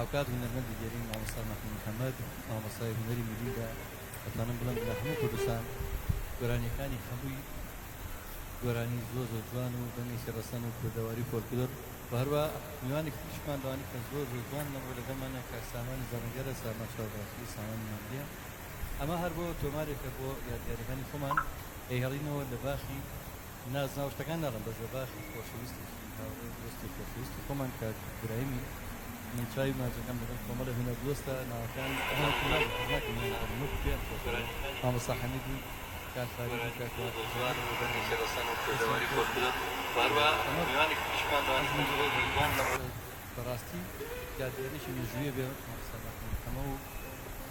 هاوکات هونەرمەند دیگەری مامۆستا مەحموود محەممەد مامۆستای هونەری میلیدا دەتوانم بڵێم لە هەموو کوردستان گۆرانیەکانی هەمووی گۆرانی زۆر جوان و دەنگێکی ڕەسەن و کوردەواری فۆلکلۆر و هەروە میوانی کوردیشمان دەوانی کە زۆر جوان لەبوو لەگەڵمانە کە سامان زانەگەرە سامان چاوباسی سامان ماندیە ئەمە هەر بۆ تۆمارێکە بۆ یادگاریەکانی خۆمان ئەیهێڵینەوە لە باخی نازناو شتەکان ناڕم بەس لە باخی خۆشەویستێکی هاوڕێستی خۆشەویستی خۆمان کە براهیمی من چای ماجەکەم لەگەڵ کۆمەڵە هونەر دۆستە ناوەکان ئەمە کولاکەم مامۆستا حەمیدی کارفاری کاکوان جوان و دەنگێکی ڕەسەن و کوردەواری فۆلکلۆر و هەروە میوانی کوردیشمان دەوانی زۆر جوان لەبوو بەڕاستی یادگاریێکی مێژوویە بێ مامۆستا مەحموود محەممەد و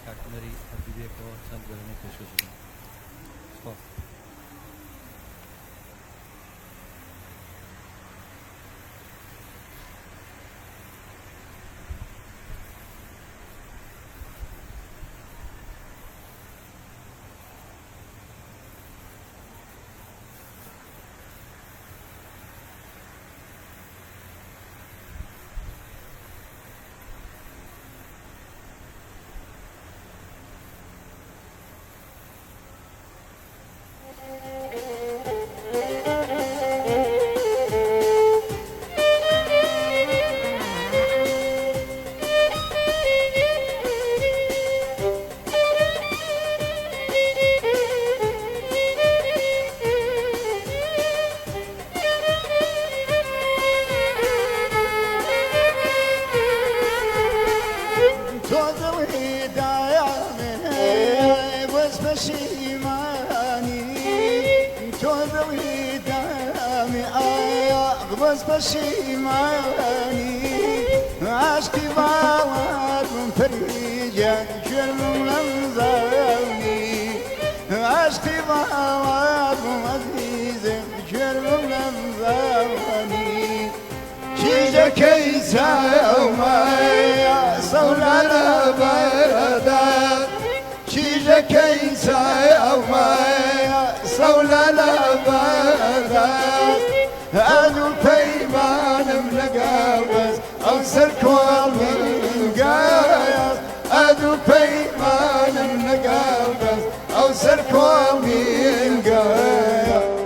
کاکوونەری هەردووبێکەوە چەند گۆرانەی پێشکەش بدەن. سپاس. بس پشیمانی عشقی باورم پریجا شرم لمزانی عشقی باورم عزیزم شرم لمزانی شیجا کیسا اومایا سولانا بردا شیجا کیسا اومایا سولانا بردا هادو پیمانم لقاوز او سرکوال من قايز هادو پیمانم لقاوز او سرکوال من قايز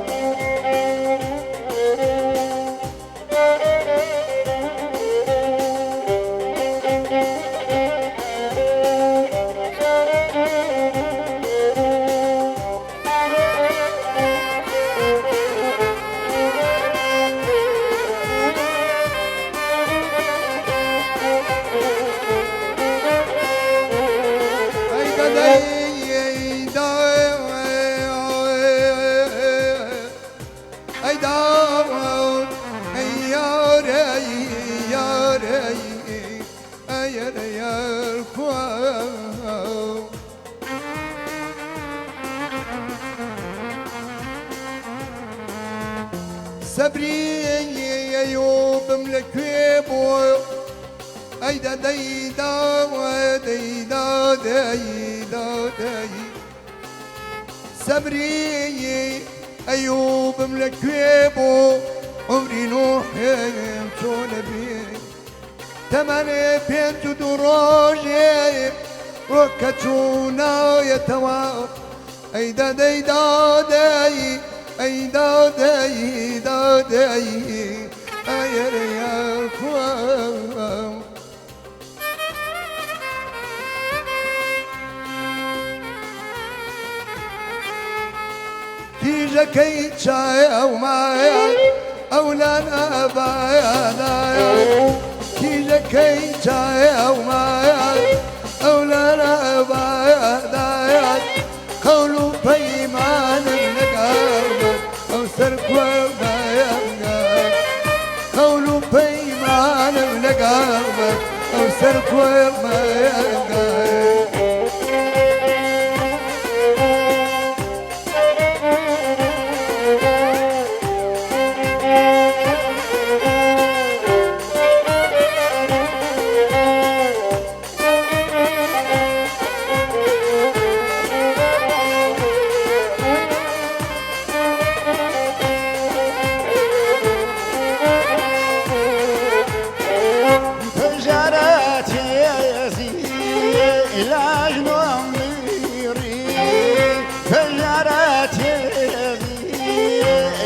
صبري يوب ملكيبو ايدا ديدا وديدا ديدا دي صبري ايوب ملكيبو عمري نوح شون بي تمني بينتو دروجي وكتونا يتوا ايدا ديدا دي اي دادي دادي اير يا فو كيجا كيتشا او مايا او لا بايا كيجا كيتشا او مايا او لا بايا قولوا بيمان النقاب او سرقوا بايا قولوا بيمان النقاب او سرقوا بايا تجارتي لا جنوميري فجرت يدي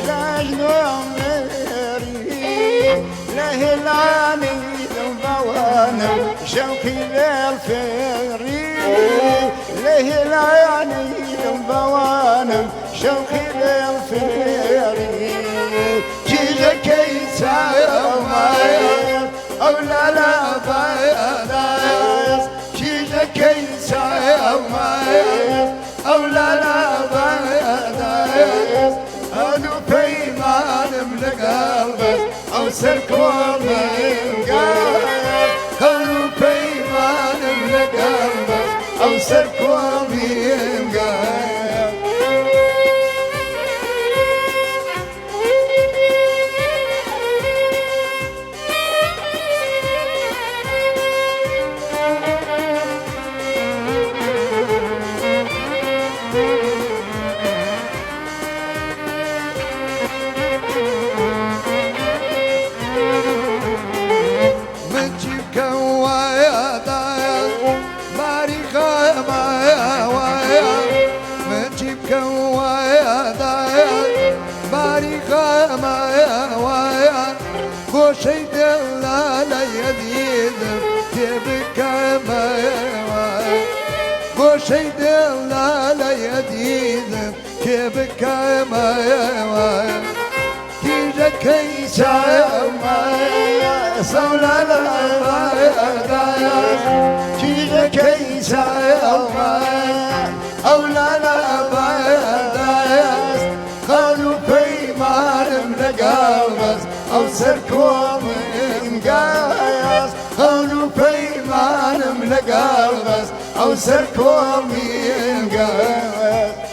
لا جنوميري لهلاني ذنبوانا شوقي للفيري لهلاني ذنبوانا شوقي للفيري جيجك يساوي أو لا لا بيداس جيجك يساوي أو لا لا بيداس أنو بيمان من قلبك أو سركون من قلبك أنو بيمان من قلبك أو سركون من قلبك شيد الله لا يديد تبكى ما شيد الله لا يديد تبكى ما كيجك يسامى صولا لا كيجك يسامى أولا لا بايداس قالوا بيمان من قلبس أو سركوا من قايس قالوا بيمان من قلبس أو سركوا من قايس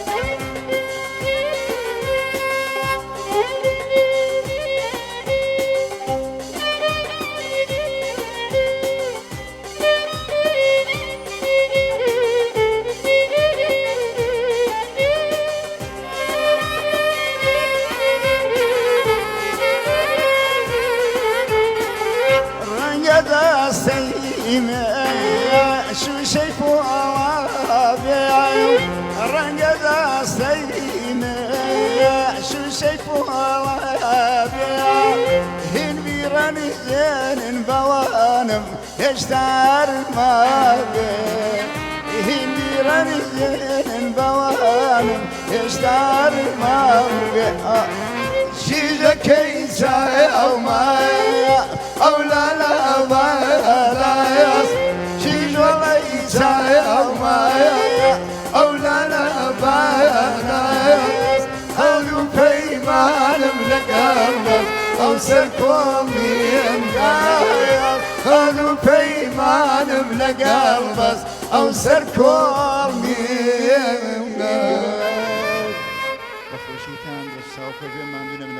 شو شايفوا أوابع رنقد سيمة شو شايفوا أوابع هن بيران زين بوانم يشتار ما هن بيران زين بوانم يشتار ما شيجا كيسا أو ما أو لا لا بايس شيجا ليسا أو ما أو لا لا بايس أولو بيمان من قلبك أو سركم من قايس أولو بيمان من قلبك أو سركم من قايس بخوشي كان بالصوف جمع من ابن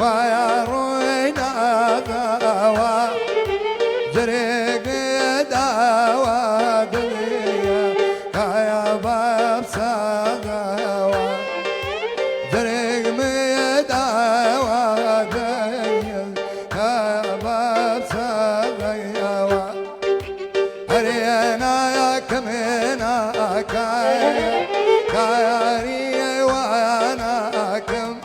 ويا روينا دوا جريق دوا دنيا يا باب سدوا جريق دوا دنيا يا باب سدوا هرينا يا كمنا كايا كايا وانا كم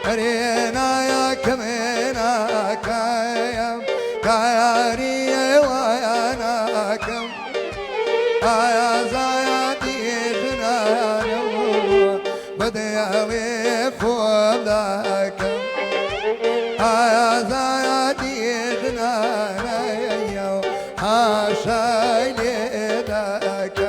هرينا يا كمنا كايا كايا وانا كم يا زايدي جنانا بدي فوضاك يا زايدي جنانا حاشا لذاك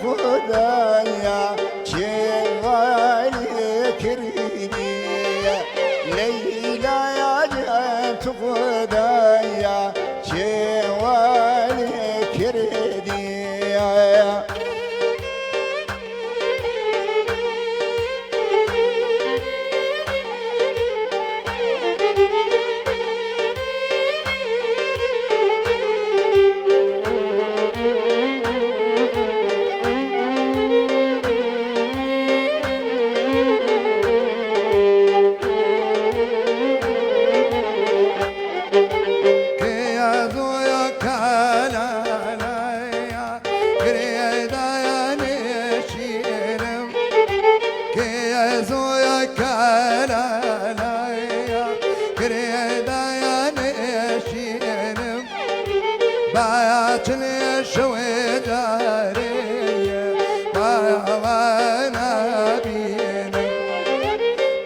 خدايا جوالي كريدي ليلى يا جات خدايا جوالي كريدي باياتني شوي داري بايوانا بينا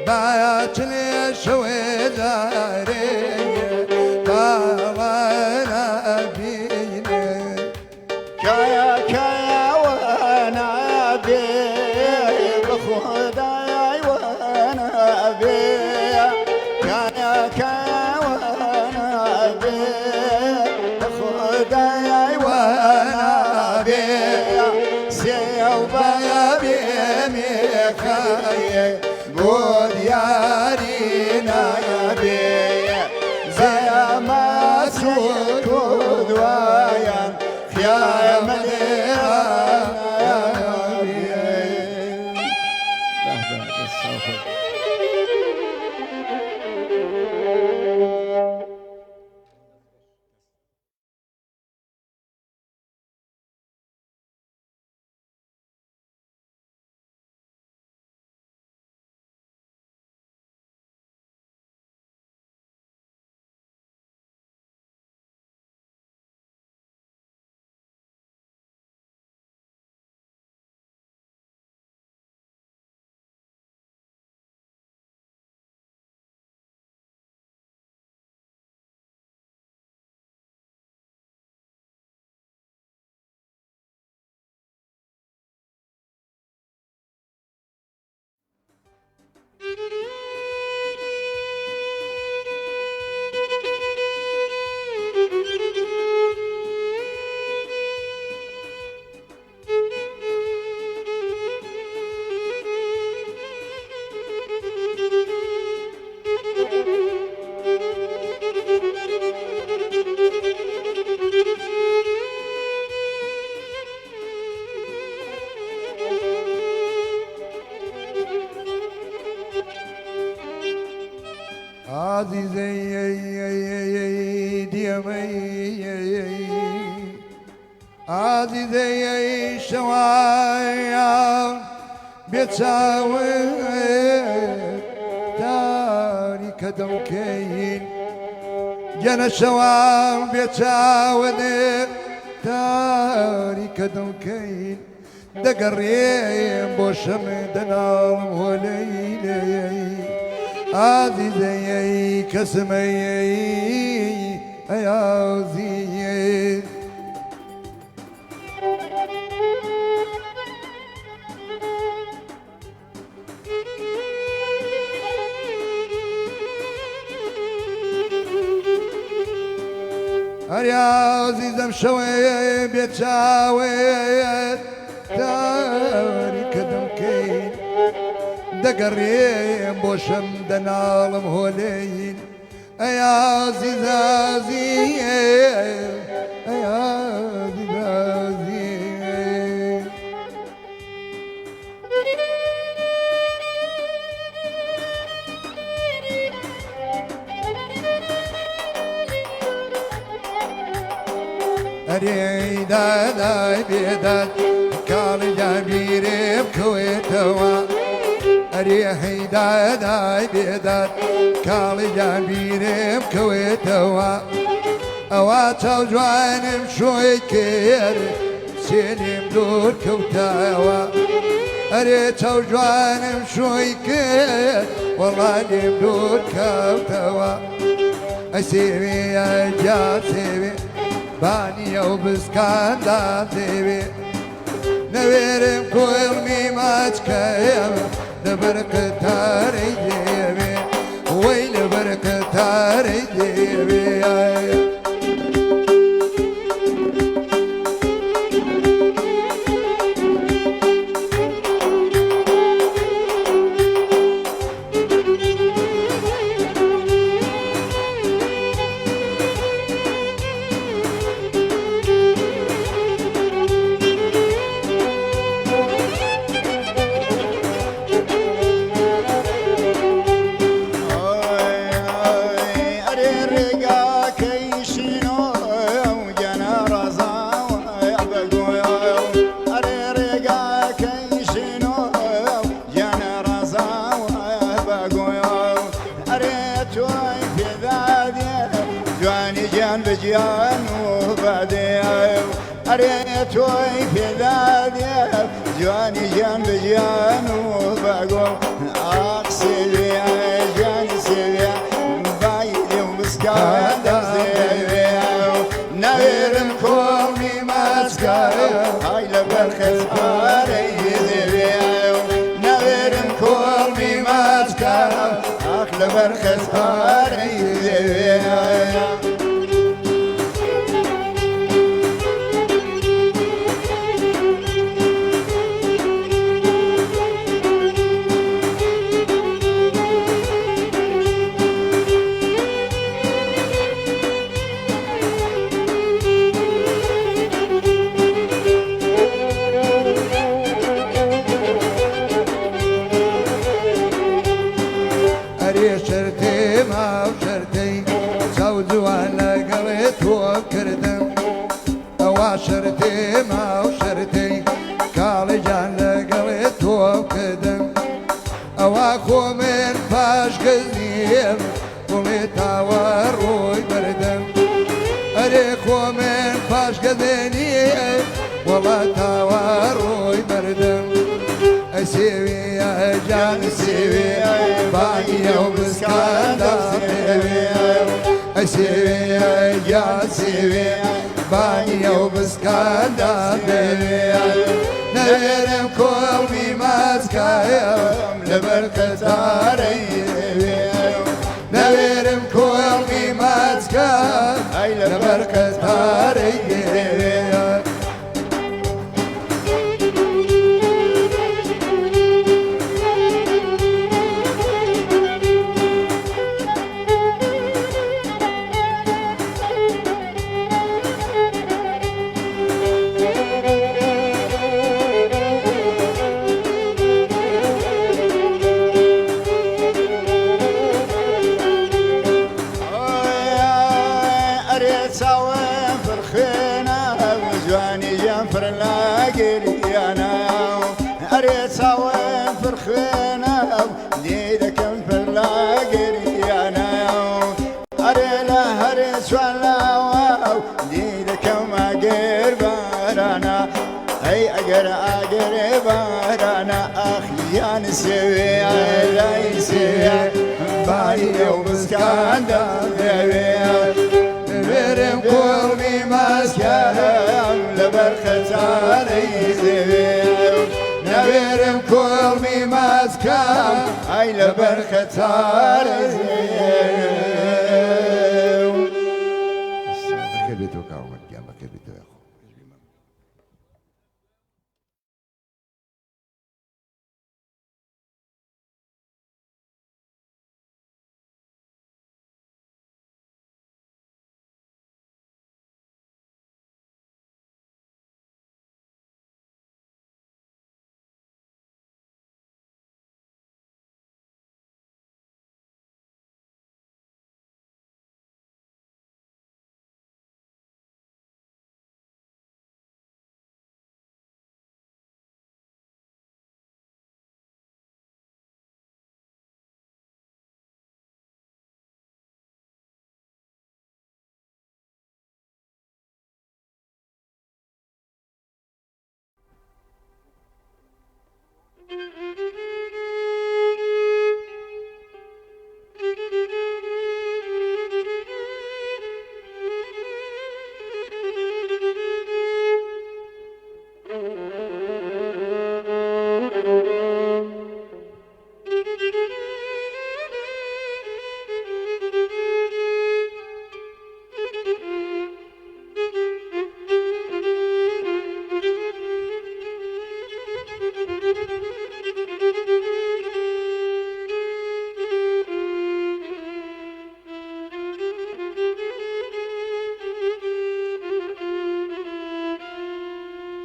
باياتني شوي داري بايوانا بينا كايا كايا وانا بي بخداي وانا بي كايا كايا وانا بي خداي وانا بي سيوبا بي ميخاي بود يارينا بي زي ما سكود ويان يا مليان يا بي عزيزي شوايا بيتساوي تاريك دوكين جانا شوام بيتساوي تاريك دوكين دقريم بوشم دنالم وليلي عزيزي كسمي أيازي يا عزيزم شوي بيتشاوي تاريك دمكين دقريم بوشم دنالم هولين يا عزيز عزيز يا عزيز عزيز أريدا داي بيدات كالي جابيري بكويتوا أريحي داي بيدات كالي جابيري بكويتوا أواتا وجوانم شوي كير سيني مدور كوتاوا أريتا وجوانم شوي كير والله مدور كوتاوا أسيبي يا جاتيبي باني وبسكاندا تيبي نويرم كل ميمات كيام لبركة تاري جيبي وين لبركة تاري جيبي بجيان وبعدي أريتوي في ذادي جواني جان بجيان وبعقو أقصد يا جان سيبيا بايدي ومسكان دمزيبيا نويرم كومي ماسكايا هاي لبرخز هاري زيبيا نويرم كومي ماسكايا أخ لبرخز هاري زيبيا شرتي ما وشرتي سوزو على قلت وكردم وشرتي ما وشرتي كالج على قلت وكردم واخو من فاش قزيم قلت وروي بردم اريخو من فاش قزيم والله تاوروي بردم سيبي يا جان سيبي باقي وبسكاندا سيبي سيبي يا جان سيبي باقي وبسكاندا سيبي نيرم كل ميماسكايا لبركة تاري نيرم كل ميماسكايا لبركة تاري فرلا قريانا أريسا وفرخينا ديدك فرلا قريانا أريلا هرس ولا ديدك ما قربانا أي أقر بارانا أخيان سوي علي سوي باي وبسكاندا نبرم قومي مسكان لبرخة علي سوي نبرم قومي مسكان أي لبرخة علي سوي خبيتو كاومن جنب خبيتو يا أخو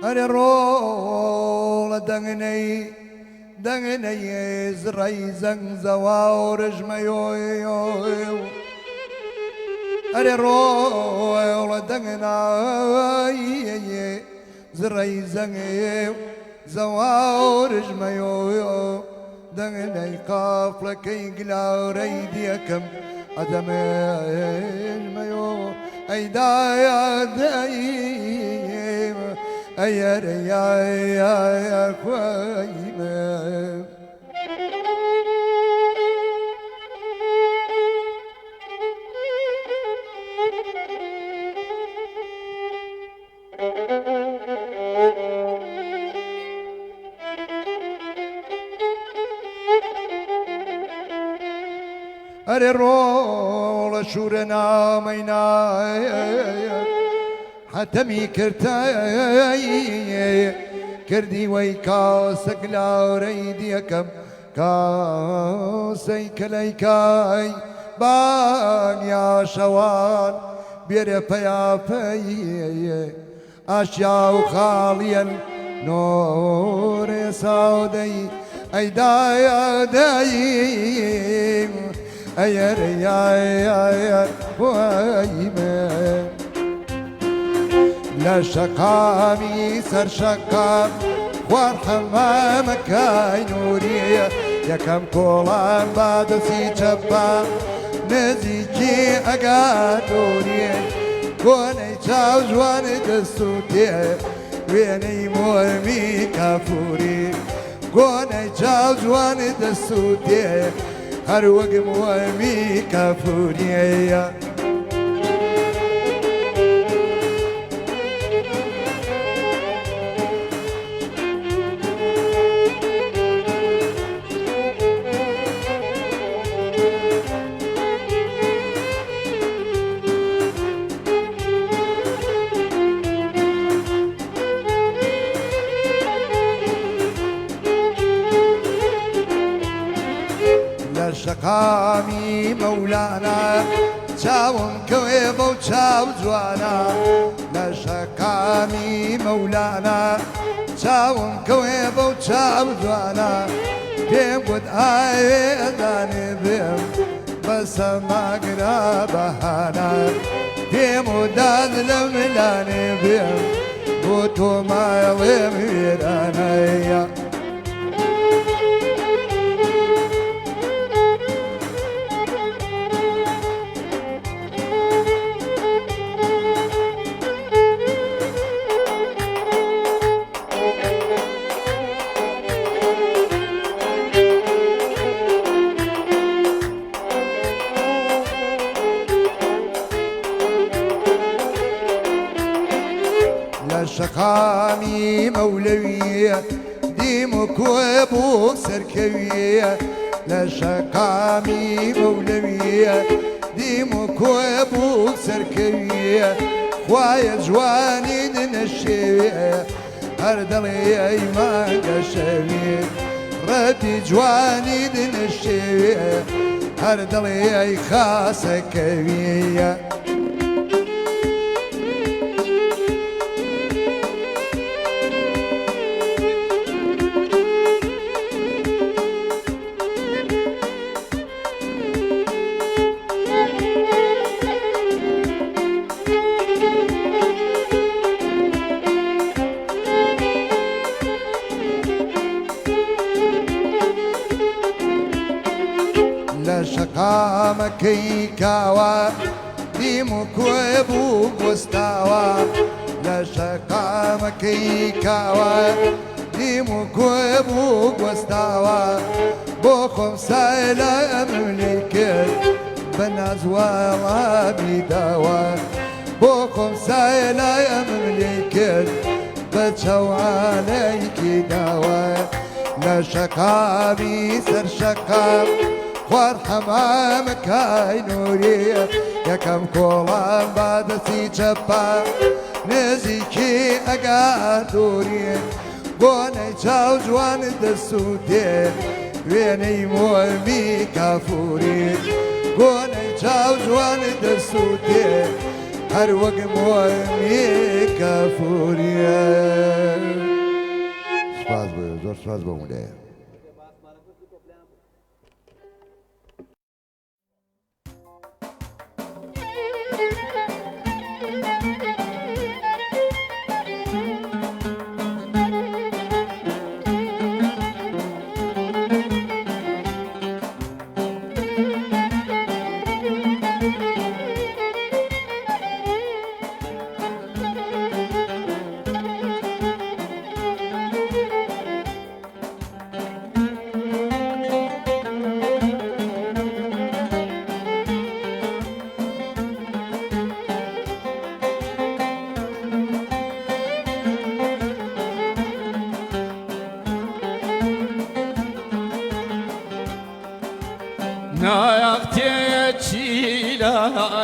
أنا رول دغني زري زن زواورج مايو أنا رول دغني زري زن زواورج مايو دغني قافلك يقلا ريديكم أدمين مايو أيدا دايم أير يا خويمة أري رول شورنا مينا حتمي كرتاي كردي ويكا سقلا ريديكم كاسي كليكاي بان يا شوان بيرفا يا في أشياء خاليا نور سودي أي دايا دايم أير يا ويمه لا شقامي سر شقام وارحمامك هاي نورية يا كم كولان بعد سي شبا نزيجي أقادورية كوني تشاو جوان دستوتي ويني مهمي كافوري كوني تشاو جوان دستوتي هروق مهمي كافوري شقامي مولانا تشاوم كويبو وتشاو جوانا لا شقامي مولانا تشاوم كويبو وتشاو جوانا بيم قد آيداني بيم بس ما قرابهانا بيم وداد لملاني بيم تو ماڵێ وێرانەیە شقامی مولویە دیم و کوێ بوو سەرکەویە لە شقامی مولویە دیم و کوێ بوو سەرکەویە خوایە جوانی دنەشێوێ هەر دەڵێ ئەیمان دەشەوێ ڕەتی جوانی دنەشێوێ هەر دەڵێ ئەی خاسەکەویە شقامەکەی کاوە دیم و کوێ بوو گوستاوە لە شقامەکەی کاوە دیم و کوێ بوو گوستاوە بۆ خۆم سای لە ئەملی کرد بە نازوەڵامی داوە بۆ خۆم سای لە ئەملی کرد بە چاوانەیەکی داوە لە شقامی سەر شقام خوار حەمامەکای نووریە یەکەم کۆڵان بادەسی چەپە نزیکی ئەگار دووریە بۆنەی چاو جوان دەسووتێ وێنەی مۆمی کافوری بۆنەی چاو جوان دەسووتێ هەر وەک مۆمی کافوریە سپاس بۆ زۆر سپاس بۆ مولەیە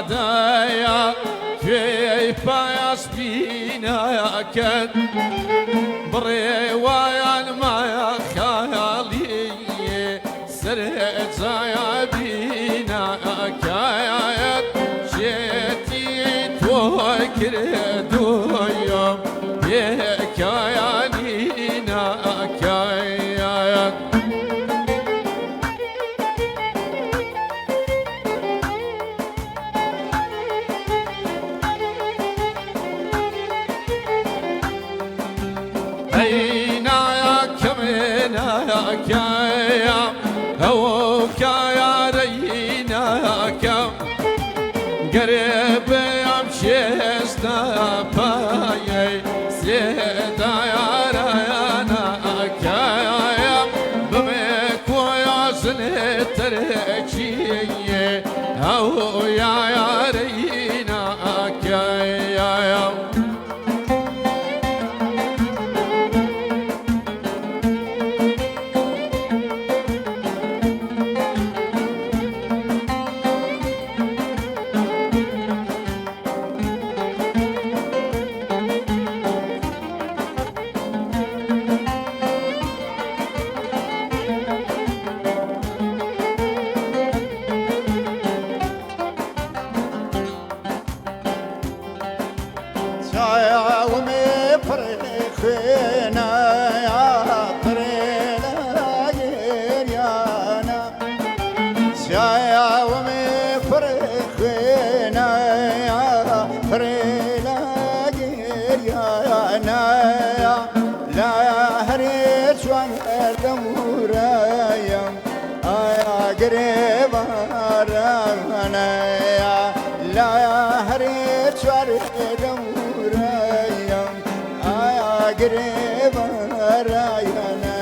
Daya köy payas binaken brewayan maya khayaliye sercaya binakayat jeti toy kiredoyam yekayanina kayat كايا هو كايا رينا كم قريب يمشي باي سيدا يا ريانا كايا بمك ويا زنت رجي هو يا رينا كايا هري شوان دمورايم يا قريب رانا لا هري شوان دمورايم يا قريب رانا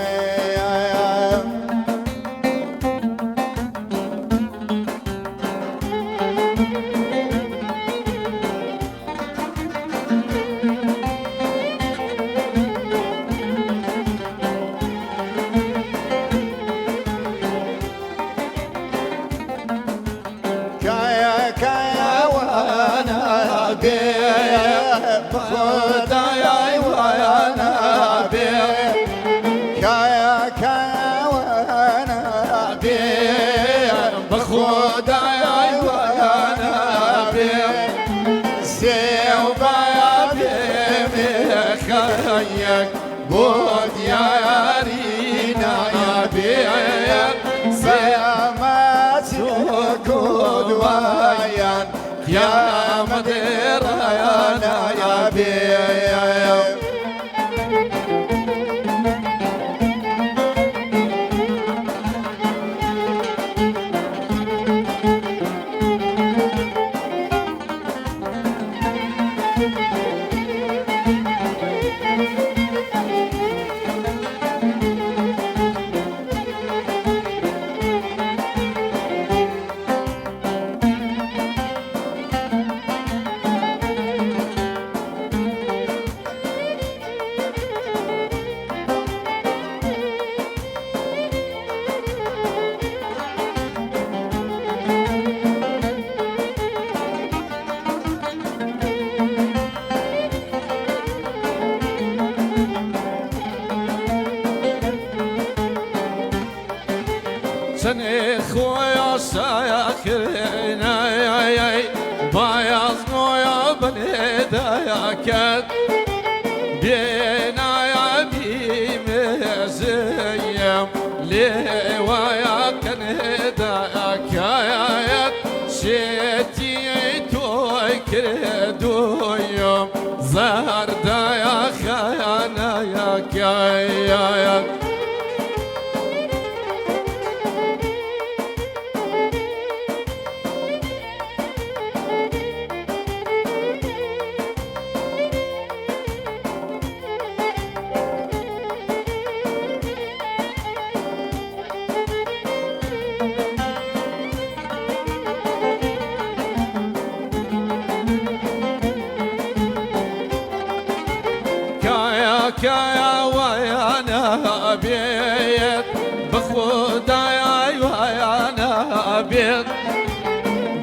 خداي وانا بي كايا كايا وانا بي بخداي وانا بي سيوبا بي مخيك بود يا رينا يا بي سيامات كود ويان يا مدير يا بي سني خويا ساخرنا يا بايظ مويا بنيدا كات بينا يا بي مزيم لي ويا كندا كايات شتي توي كردو يوم زهر دا يا خيانا يا كايات كايا ويانا بيت بخداي ويانا بيت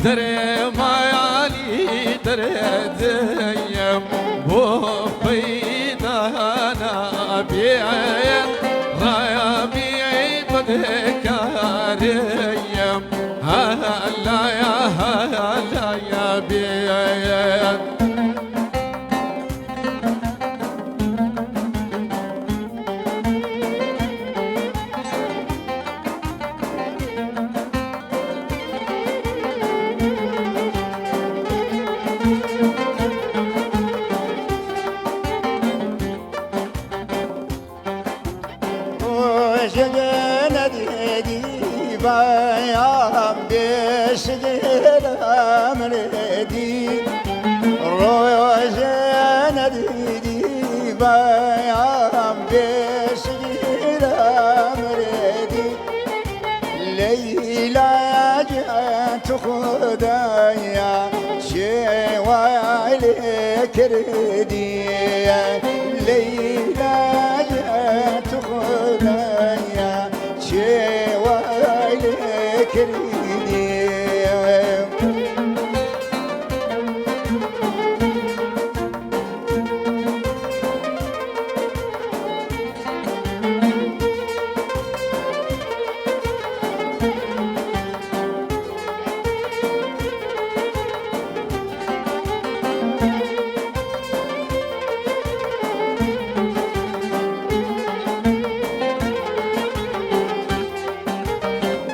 دري ما يالي دري ديم بوفيدانا بيت رايا بيت بدكاريم هلا يا بيت بايام بشغل امردي روزنا دي بايام بشغل امردي ليلى جات خدايا شي وعليك ردي ليلى جات خدايا شي كريدي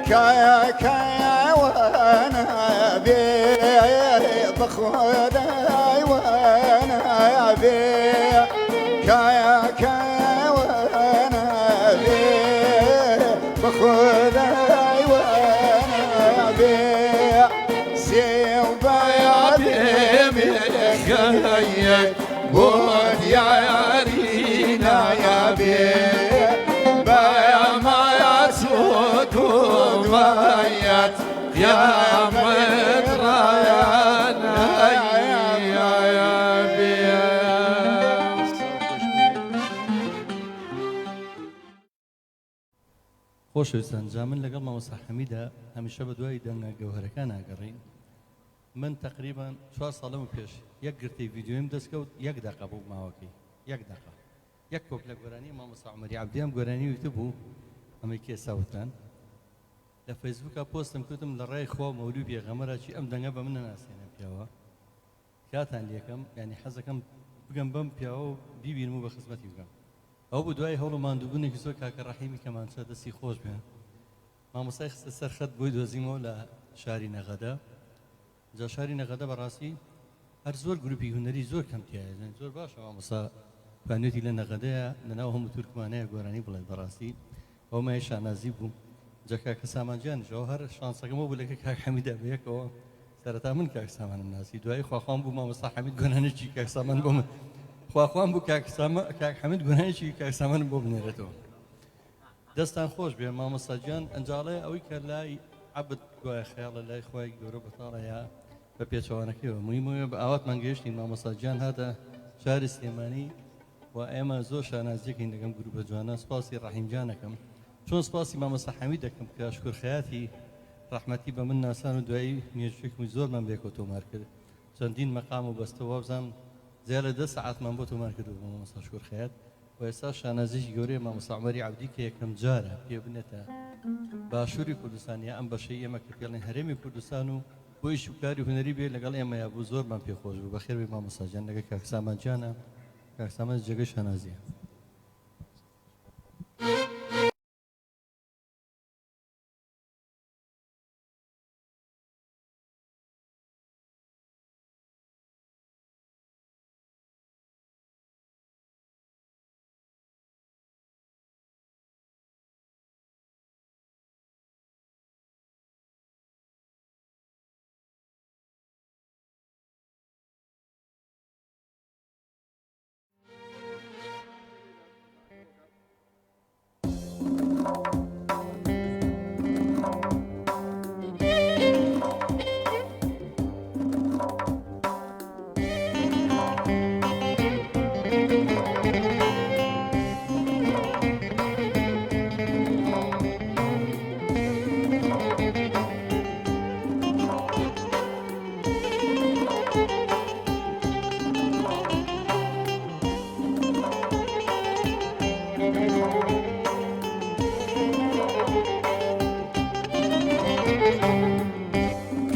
كايا كايا وانا بي بخداي وانا بي كايا كايا وانا تخذي وانا بيع سيو بيابي خيك بود يا يارينا يا بيع بايا ما يسوك ومايات يا مدرايانا يا بيع خۆشەویستان جا من لەگەڵ مامۆستا حەمیدا هەمیشە بە دوای دەنگە گەوهرەکان ئاگەڕین من تقریبان 4 ساڵەمە پێش یەک گرتەی ڤیدیۆیم دەستکەوت 1 دقە بوو ماوەکەی 1 دقە یەک کۆک لە گۆرانی مامۆستا عومەری عەبدیام گۆرانی وتە بوو ئەمەی کێساوتان لە فەیسبووکە پۆستم کردم لە ڕای خوا مەولوی پێغەمبەرەکی ئەم دەنگە بە من نەناسێنە پیاوە کاتان لێکم یعنی حەزەکەم بگەم بەم پیاوە و بیبینم و بە خزمەتی بکەم ئەو بوو دوای هەوڵ و ماندووبوونێکی زۆر کاکە ڕەحیمی کەمانچە دەستی خۆش بێ مامۆستای خستە سەر خەت بۆی دۆزیمەوە لە شاری نەغەدە جا شاری نەغەدە بەڕاستی هەر زۆر گروپی هونەری زۆر کەمتیایە زۆر باشە مامۆستا پانوێتی لە نەغەدەیە لەناو هەموو تورکمانەیە گۆرانی بڵێن بەڕاستی ئەو مای شانازی بوو جا کاکە سامانجیانشەوە هەر شانسەکەمەوە بوو لەکە کاک حەمیدا بەیەکەوە سەرەتا من کاک سامانم ناسی دوایی خواخوام بوو مامۆستا حەمید گۆرانێکی کاک سامان بۆ من خواخوام بوو کاک حەمید گۆرانێکی کاک سامان بۆ بنێرێتەوە دەستان خۆش بێ مامۆستا گیان ئەنجاڵێ ئەوەی کە لای عەبد دوای خەیاڵە لای خوای گەورە بەتاڵەیە بە پێچەوانەکەیەوە مویمەوە بە ئاواتمان گەیشتین مامۆستا گیان هاتە شاری سلێمانی و ئێمە زۆر شانازیەکەین لەگەم گروپە جوانە سپاسی ڕەحیمجانەکەم چۆن سپاسی مامۆستا حەمید دەکەم کە شکورخەیاتی ڕەحمەتی بە من ناسان و دوایی مێژوێکی زۆرمان بێکەوە تۆمار کرد چەندین مەقام و بەستەوە بزانم زیاد لە 10 ساعتمان بۆ تۆمار کردو بۆ مامۆستا شکورخەیات و ئێستا شانازیی گەورەی مامۆستا عومەری عەبدی کە یەکەم جارە پێ بنێتە باشووری کوردستان یا ئەم بەشەی ئێمە کە پێڵێن هەرێمی کوردستان و بۆی شوکاری هونەری بێ لەگەڵ ئێمە یا بوو زۆرمان پێخۆش بوو بەخێر بێ مامۆستا گیان لەگەڵ کاک سامانجیانە کاک سامان جێگەی شانازیە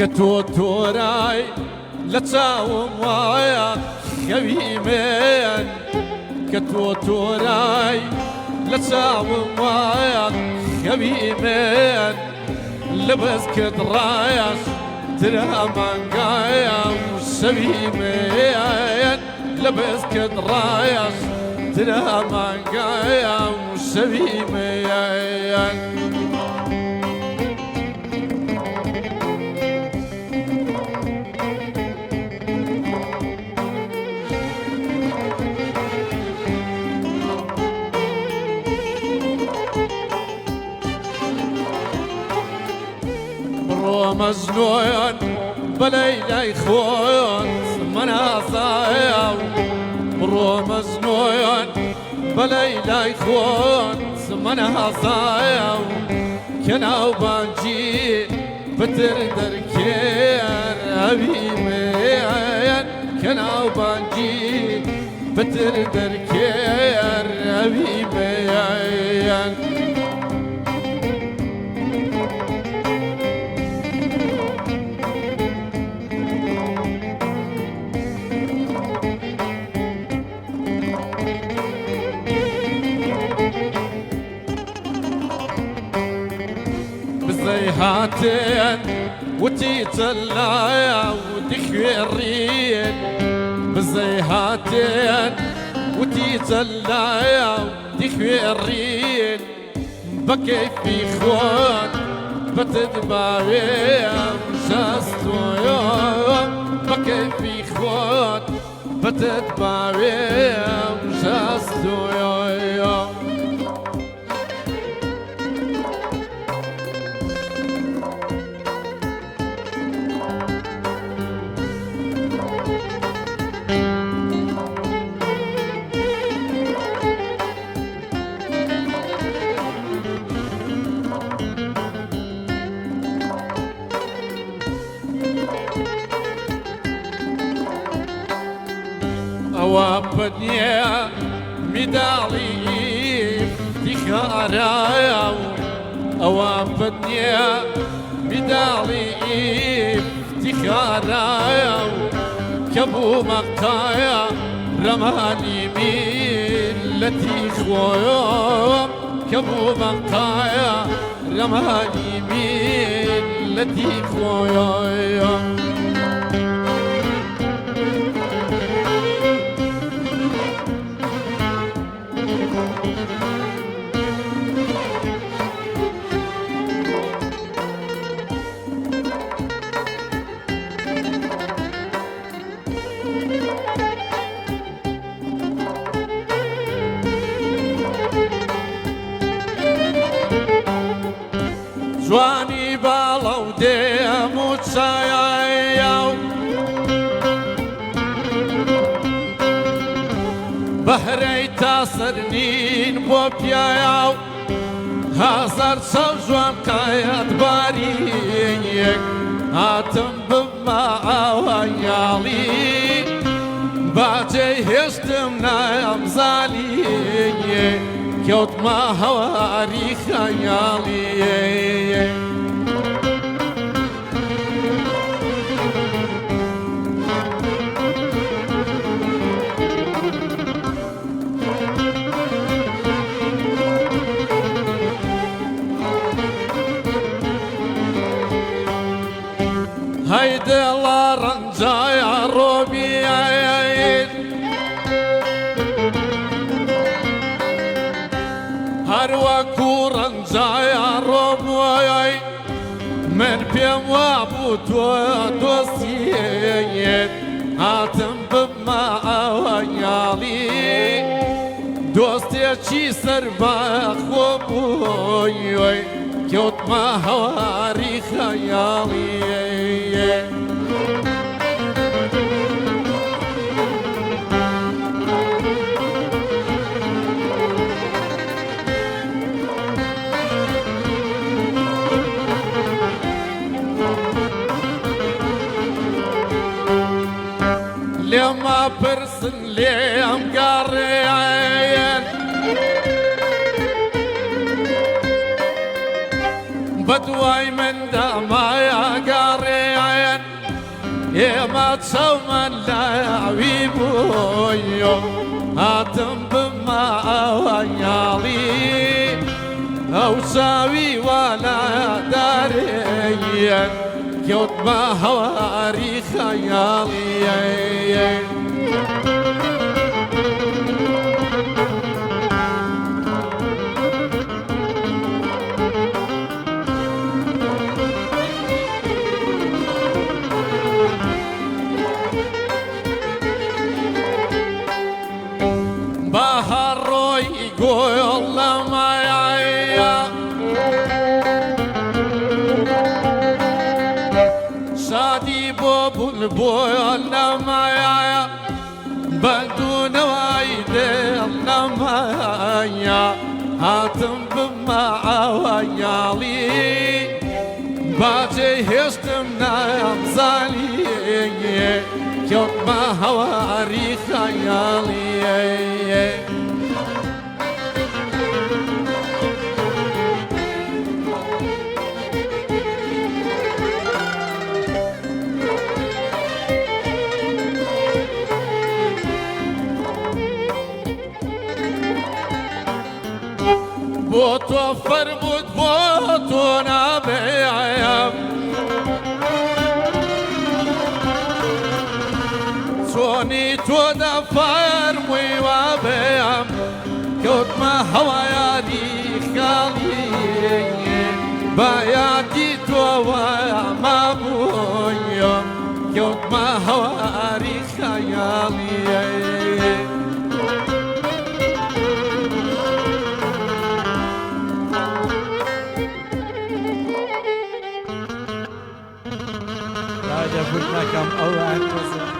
كتو توراي لتاوم ويا خبيمين كتو توراي لتاوم ويا خبيمين لبس كدرايش ترى منقايا وسبيمين لبس كدرايش ترى منقايا وسبيمين مزنون بليلة يخون مناصايا برو مزنون بليلة يخون مناصايا كناو بانجي بتردر كير أبيمين كناو بانجي بتردر كير أبيمين هاتين وتيتلايا ودخوي الريل بالزيهاتين وتيتلايا ودخوي الريل بكيفي خوان بتتباويم جاستويا بكيفي خوان بتتباويم جاستويا وابدنيا مدالي افتخارا وابدنيا مدالي افتخارا كبو مقايا رماني ملتي خويا كبو مقايا رماني ملتي خويا جواني باڵەو دێم و چایە و بەهرەی تاسەرنین بۆ پیایە و هەزار چاو جوان قایەت باریەک هاتم بما ئاوایاڵی باجێی هێشتم نایەمزالی کەوتمە هەواری خەیاڵی هەیدێڵە ڕەنجایە ڕۆبیەیت هەروەکو ڕەنجایە ڕۆبووەی من پێم وابوو تۆ دۆستیەیت هاتم بما ئەوەیاڵی دۆستێکی سەربەخۆ بووی کەوتمە هەواری خەیاڵی لێمە پرسن لێم گەڕێن بەدوای من دەمایە گەڕێن ئێمە چاومان لاوی بوویۆ هاتم بما ئەوەیاڵی ئەو چاوی وەلادارێن کەوتمە هەواری خەیاڵی بەهەڕۆی گۆڵ لەمایە شادی بۆ بولبۆل لەمایە بەندوونەوەی دێڵ لەمایە هاتم بما ئەوەیاڵی باجێی هێشتم نایەمزالی کەوتمە هەواری خەیاڵی بۆ تۆ فەرمووت بۆ تۆ نابێم چۆنی تۆ دەفەرمووی وابێم کەوتمە هەوایاری خیالی بایدی تو و ما بویم کود ما هواری خیالی راجع فرناكم أو أنتظر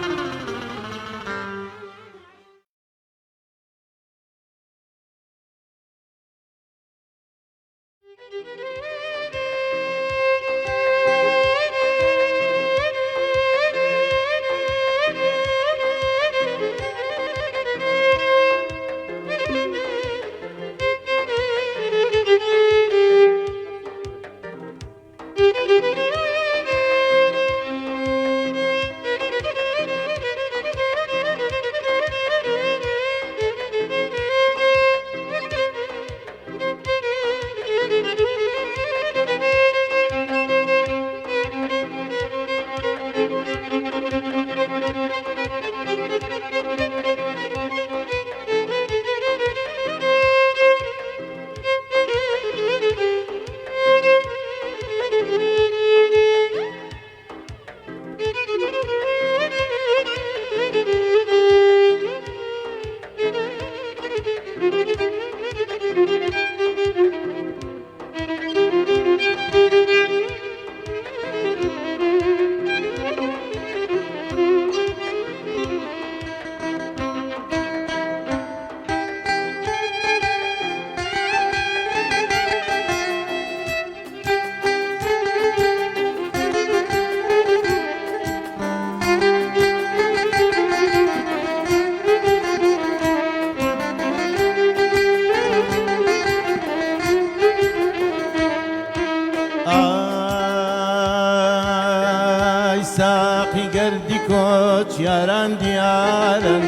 ساقي قردي كوت ياران ديارن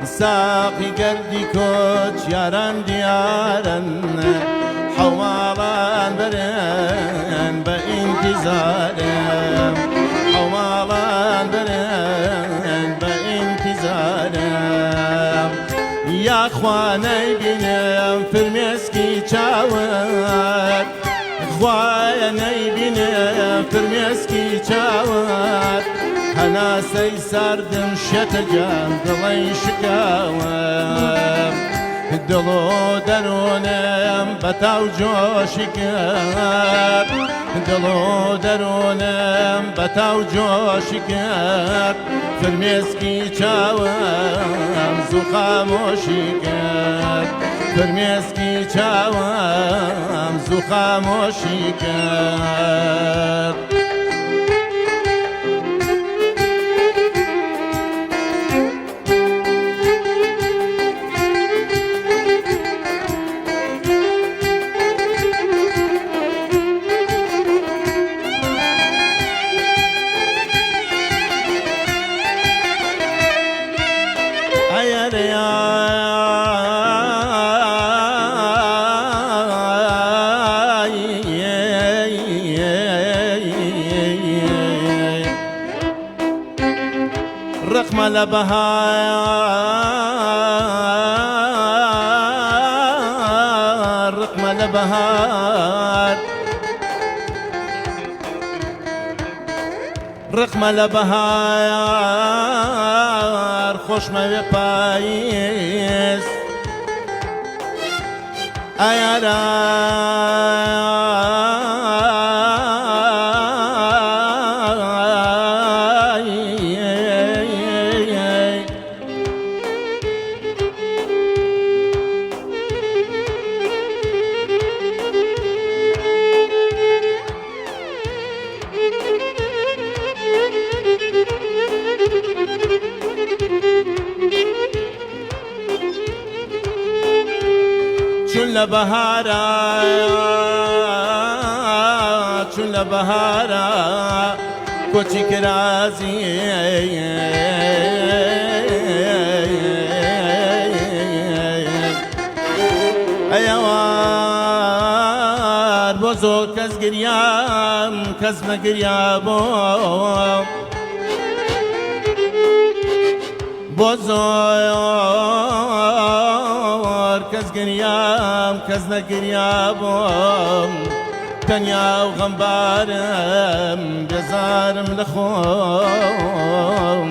ساقي قردي كوت ياران ديارن حوالان برن بانتظارم حوالان برن بانتظارم يا اخواني بينم في المسكي تشاور خواني بينم في المسكي تشاور هنا سيساردم شتجام دلي شكاوم دلو درونم بتاو جوشكر دلو درونم بتاو جوشكر في المسكي تشاوم زو خاموشكر في المسكي تشاوم زو خاموشكر رقم لبهار رقم لبهار رقم لبهار خوش ما بپاییز چون لبهارا چون لبهارا کوچیک رازی ایوار بوزو کس گریم کس نگریابو بوزو کەس گریام کەس نەگریابم تەنیا و غەمبارم بێزارم لە خۆم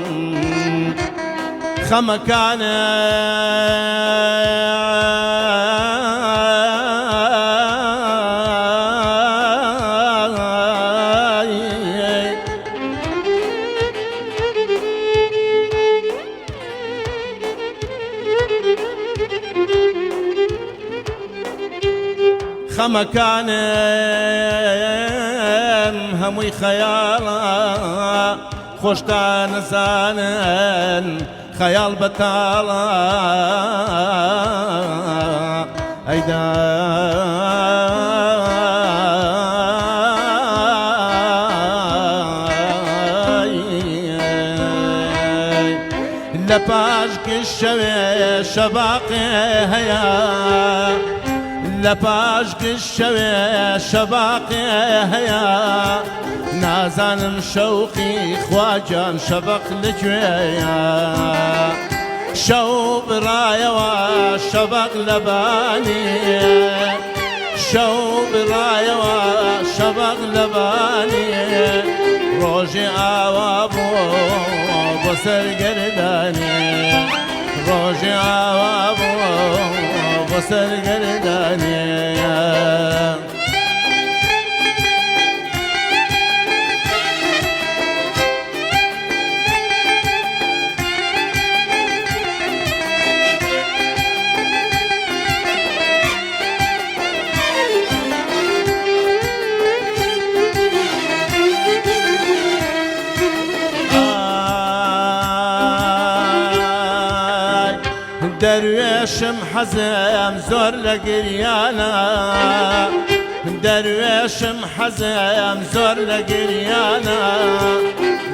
خەمەکانم هەمووی خەیاڵە خۆشتان نەزانن خەیاڵ بەتاڵە ئەیدا لە پاش گشتەوێ شەباقێ هەیە لە پاش گشتەوێ شەباقێ هەیە نازانم شەوقی خواجان شەبق لەکوێیە شەو بڕایەوە شەبق لەبانی شەو بڕایەوە شەبق لەبانی ڕۆژێ ئاوا بۆ سەرگەردانی ڕۆژێ ئاوا بۆ سەرگەردانی دەروێشم حەزم زۆر لە گریانە دەروێشم حەزم زۆر لە گریانە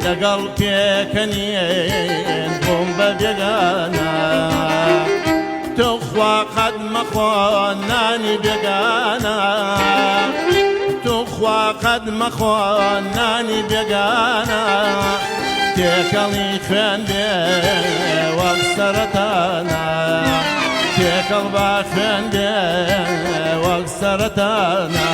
لەگەڵ پێکەنین بۆم بە بێگانە توخوا قەت مەخۆ نانی بێگانە توخوا قەت مەخۆ نانی بێگانە تێکەڵی خوێن بێ وەک سەرەتانە تێکەڵ با خوێن بێ وەک سەرەتانە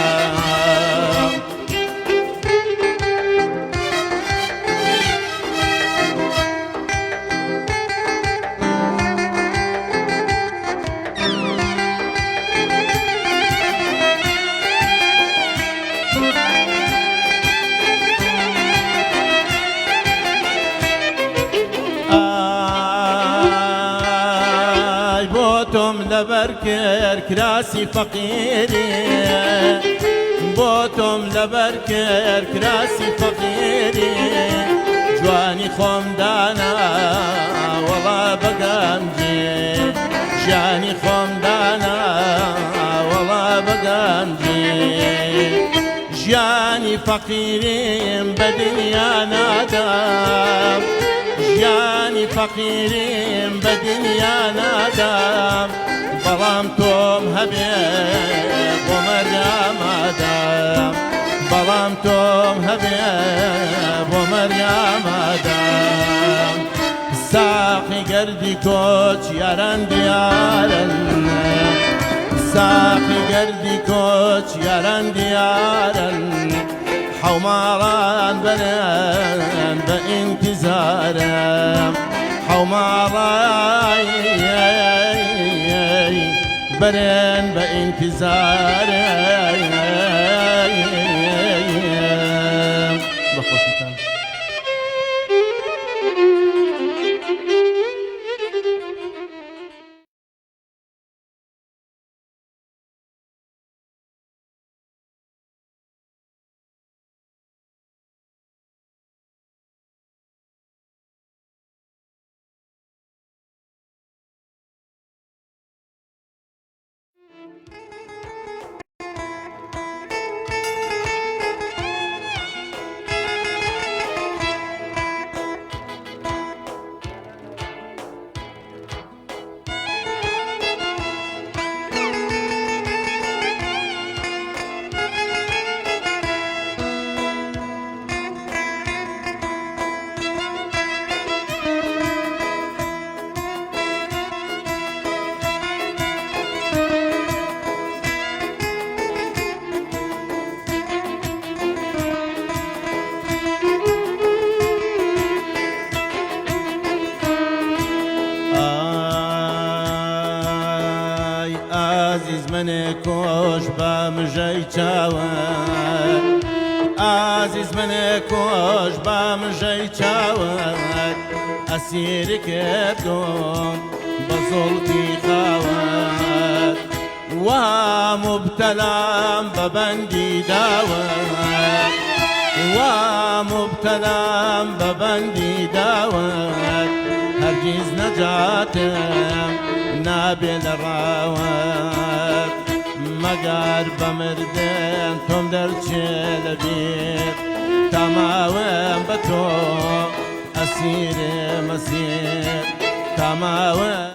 لەبەر کرد کراسی فەقیری بۆ تۆم لەبەر کرد کراسی فەقیری جوانی خۆم دانا وەڵا بەگەمجێ ژیانی خۆم دانا وەڵا بەگەمجێ ژیانی فەقیریم بە دنیا نادام ژیانی فەقیریم بە دنیا نادام بەڵام تۆم هەبێ بۆ مەریامادام بەڵام تۆم هەبێ بۆ مەریامادام ساقی گەردی کۆچ یاران دیارن ساقی گەردی کۆچ یاران دیارن حوماڵان بەرن بە ئینتیزارم حوماڵای برن بە ئینتیزارم بەخۆشیتان عزیز من کش با مژه چاوت عزیز من کش با مژه چاوت اسیر کردم بزلفی خاوت و مبتلام ببندی داوت و مبتلام ببندی داوت هرگز نجاتم نابل راوت مگر بمردن تم در چل بیر تماوم بتو اسیر مسیر تماوم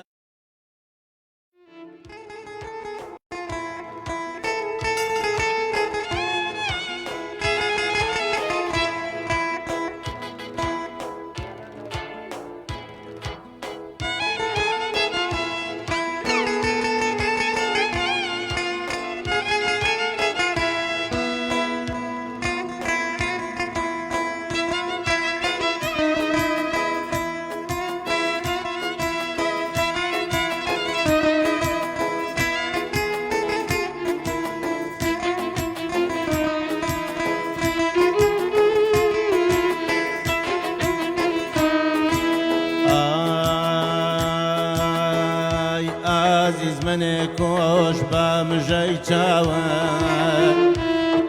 عزیز من کش با مژه چاوت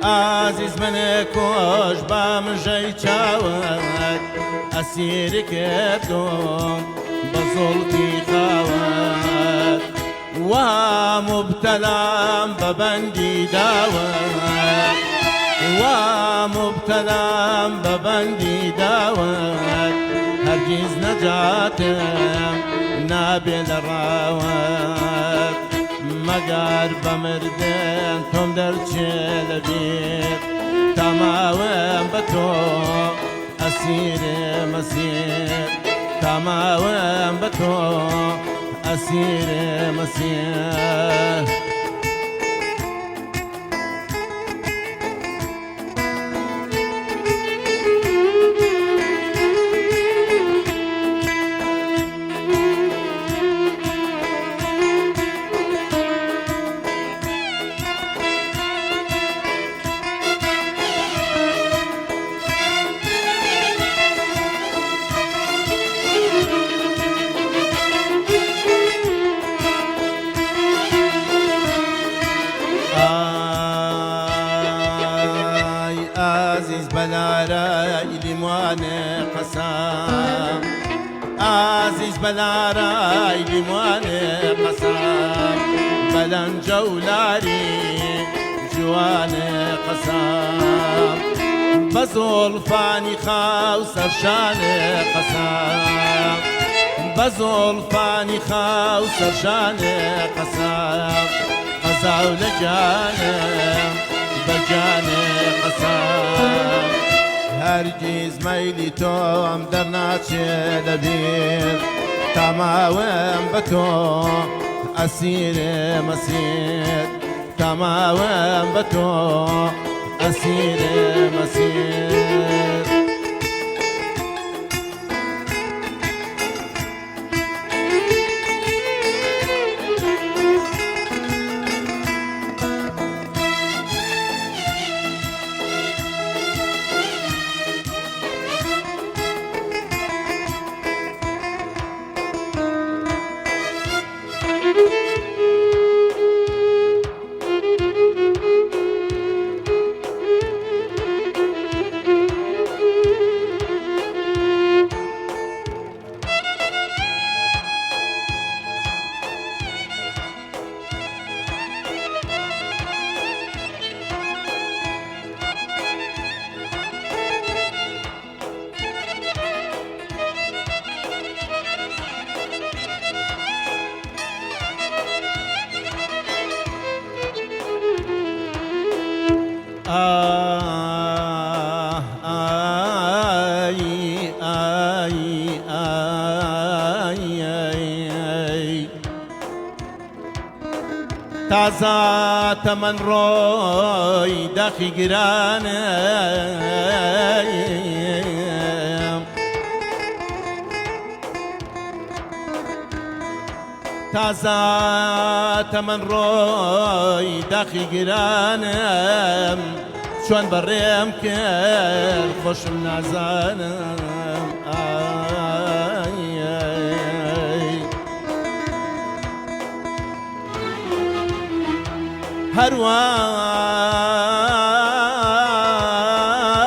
عزیز من کش با مژه چاوت اسیر کردم بزلفی خاوت و مبتلام ببندی داوت و مبتلام ببندی داوت هرگز نجاتم نابل راوت مگر بمردن تم در چل بیر تماوم بتو اسیر مسیر تماوم بتو اسیر مسیر عزیز بلارای لیمان قسم عزیز بلارای لیمان قسم بلن جولاری جوان قسم بزلفانی خاو سرشان قسم بزلفانی خاو سرشان قسم قزاو لجانم بجان قسم هرگز میلی تو هم در ناچه لبیر تماوم بتو اسیر مسیر تماوم بتو اسیر مسیر تازات من روی دخی گرانه تازە تەمەن ڕۆی داخی گرانم چۆن بەڕێم کرد خۆشم نازانم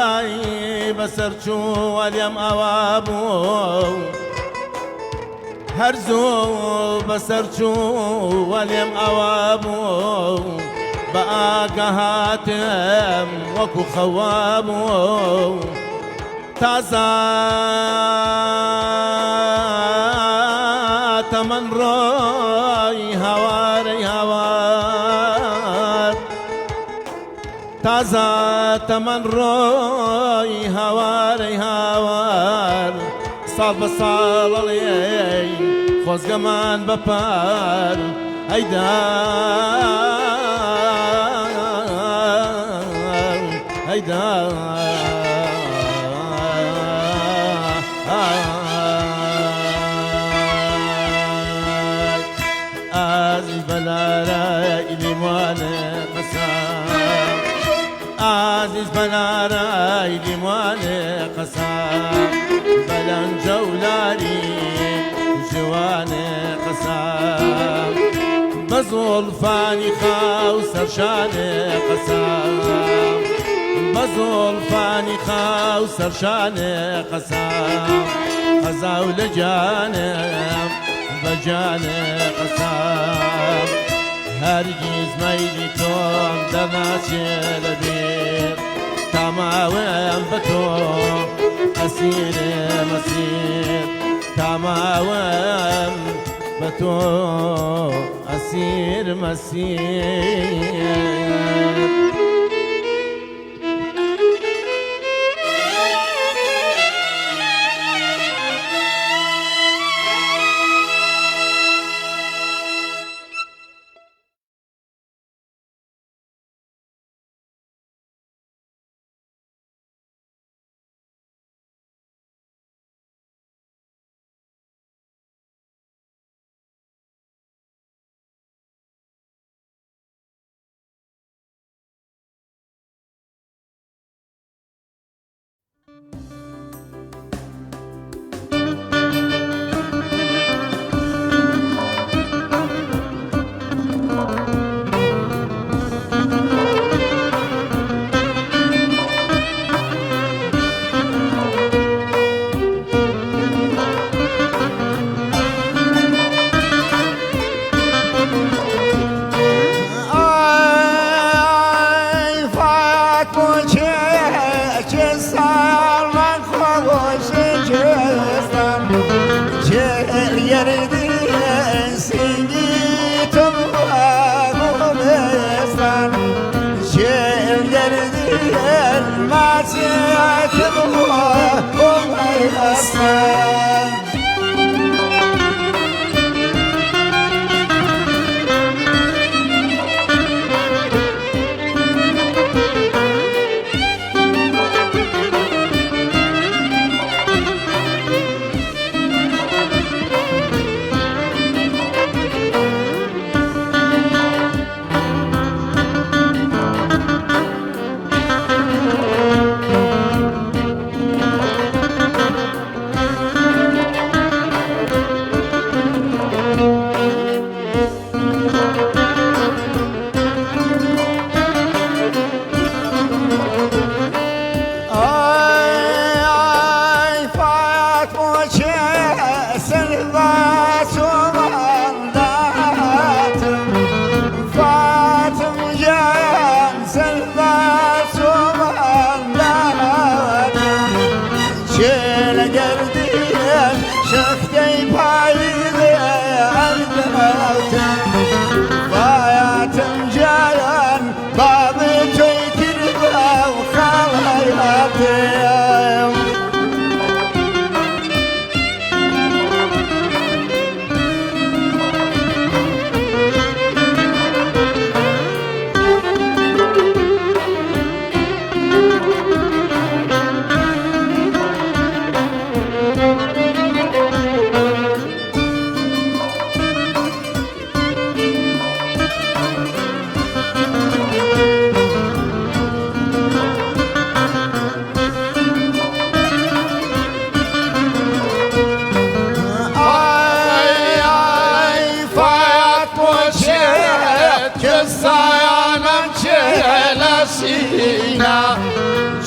هەروای بەسەر چووە لێم ئەوا بوو هەرزوو بەسەر چووە لێم ئەوا بوو بە ئاگە هاتم وەکو خەوا بوو تازە تەمەن ڕۆی هاوارەی هاوار تازە تەمەن ڕۆی هاوارەی هاوار ساڵ بە ساڵەڵێ خۆزگەمان بەپار هەیدا هەیدا ئازیز بەلارای لیموانە قەسام ئازیز بەلارای لیموانە قەسام بەلەنجە و لاری جوانێ قەسام بە زوڵفانی خاو سەرشانێ قەسام بە زوڵفانی خاو سەرشانێ قەسام قەزاو لە جانم بە جانێ قەسام هەرگیز مەیلی تۆم دەناچێ لەبیر تاماوەم بە تۆ ئەسیرێ مەسیر تاماوەم بە تۆ ئەسیر مەسیر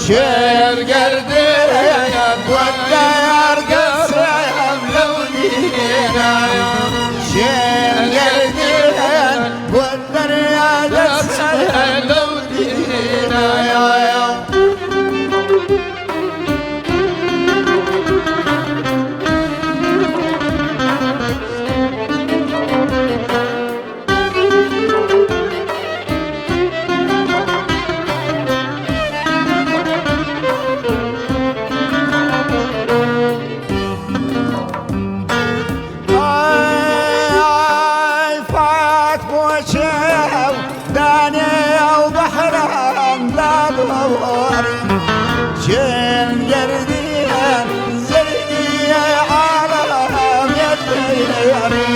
شير قردين والديار قسم لونينا شير قردين والديار قسم لونينا يا شين قردين زردي عالم يديري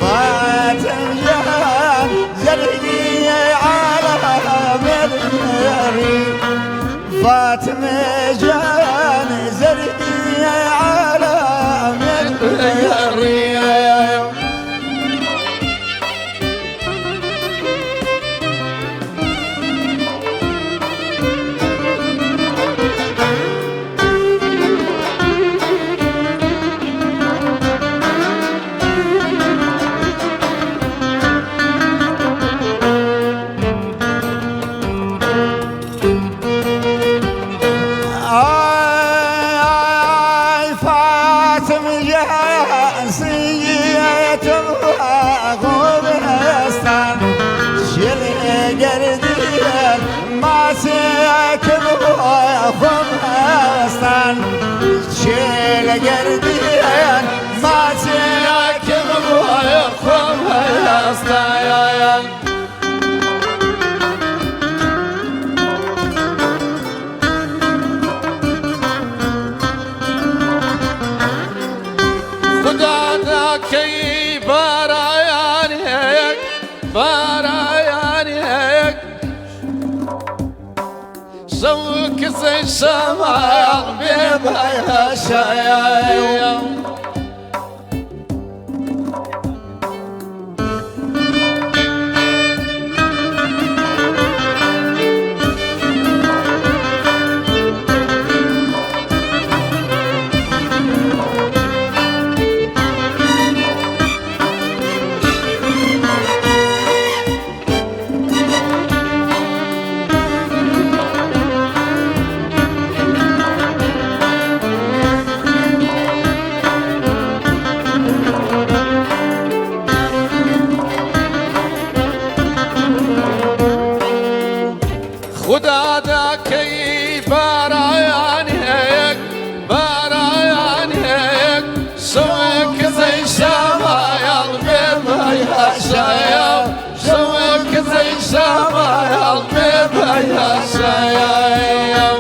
فاتن جان زردي عالم يديري فاتن جان زردي عالم يديري ساكن خمستان شيل قردين ما ساكن خمستان خدا ذاكي بارايان هيك بارايان هيك سوك زي الشمال بيبها شايم خدا ذاكي بارايان هيك بارايان هيك سويك زي شمايل بيبها شايم سويك زي شمايل بيبها شايم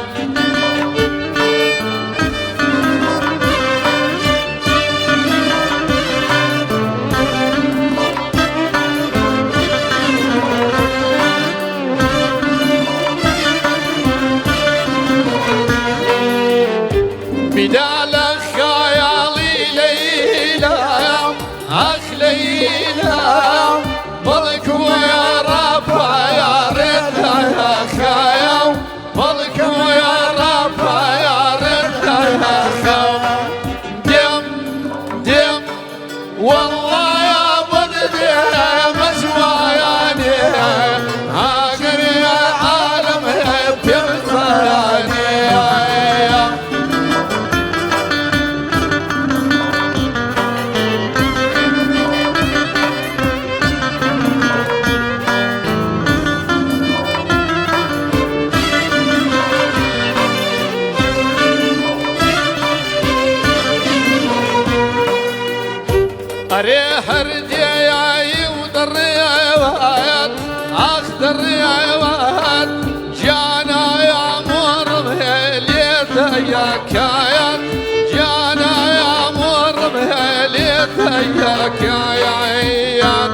بدال خيالي ليلى اخ ليلى بلك ويا رب يا ريتها يا خيال بلك ويا رب يا ريتها يا خيال دم دم والله يا بدي مزواياني هاجر يا عالم بتنفاني ريح ردياي ودريات اخضر يا جانا يا مر بهليت يا كايات جانا يا مر بهليت يا كايات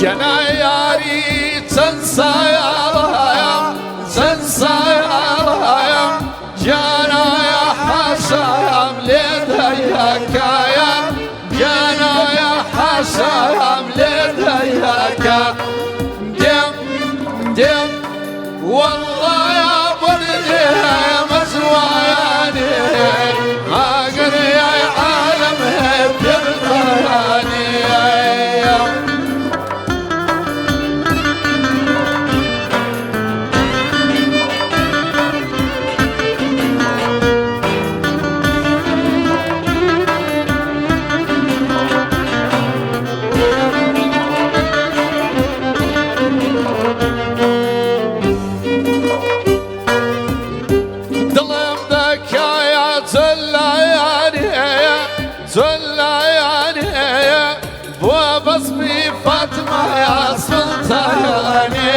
جنا ياري تنسى يا والله يا بردي مسواني هاجر يا عالم بترضاني بوابصبي فاطمة يا سلطاني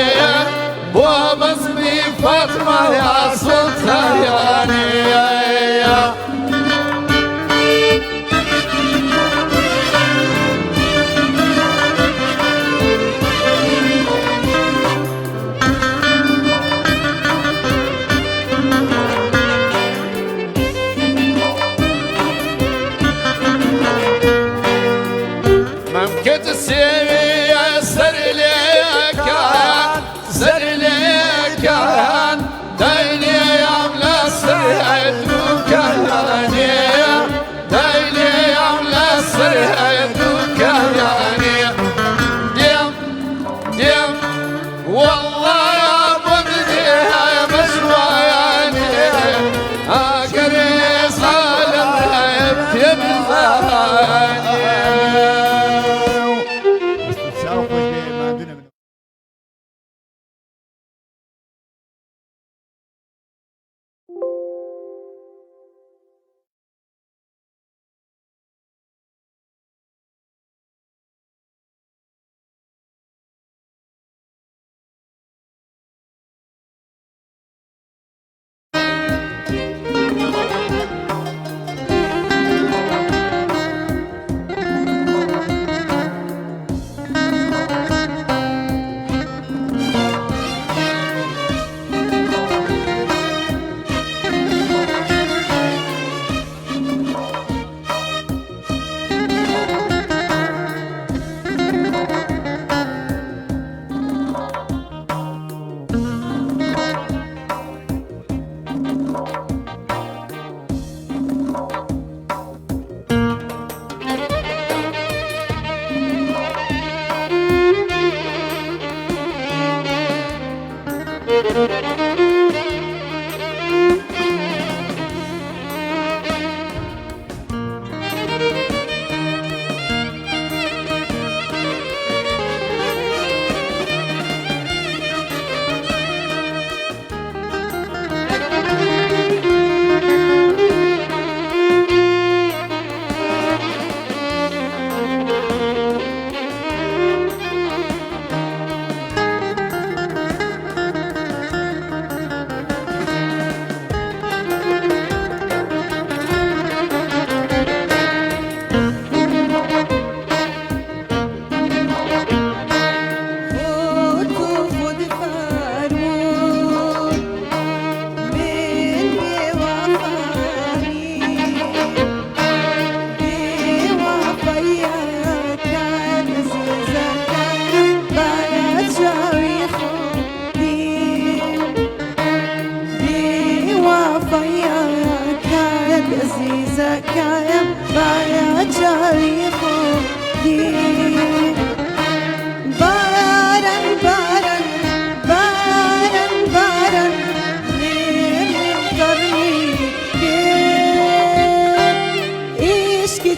بوابصبي فاطمة يا سلطاني ممكن تسيري سر ليك سر ليك دايلي يا ملا سرعتك يعني دايلي يا ملا سرعتك يعني ديم ديم والله يا بدي يا مسواني اقري صالح بتبزاني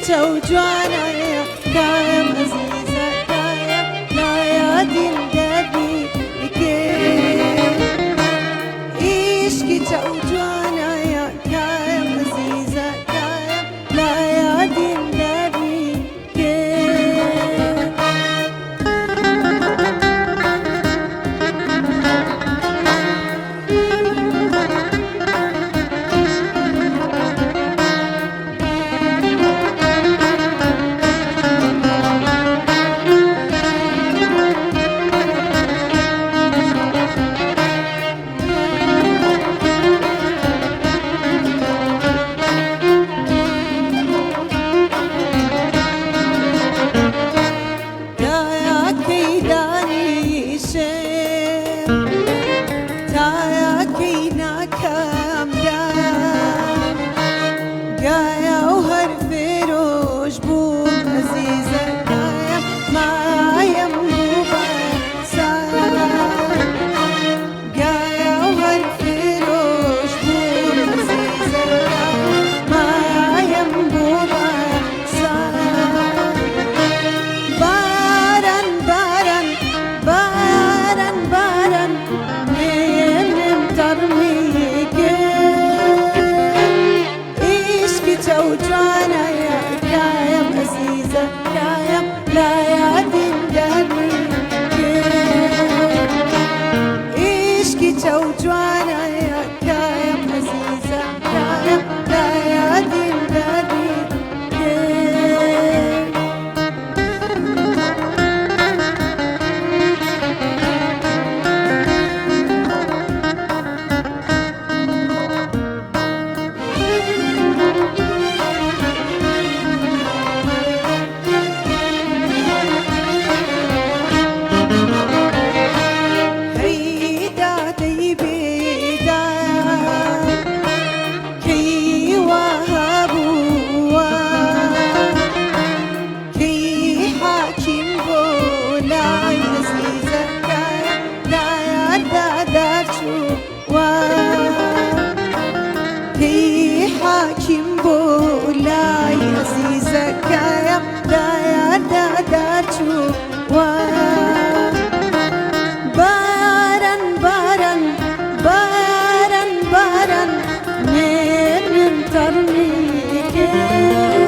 توجعنا يا كايم عزيزة كايم لا يا دين دبي كيف إيشكي توجعنا يا كايم عزيزة كايم لا يا دين دبي كيف كان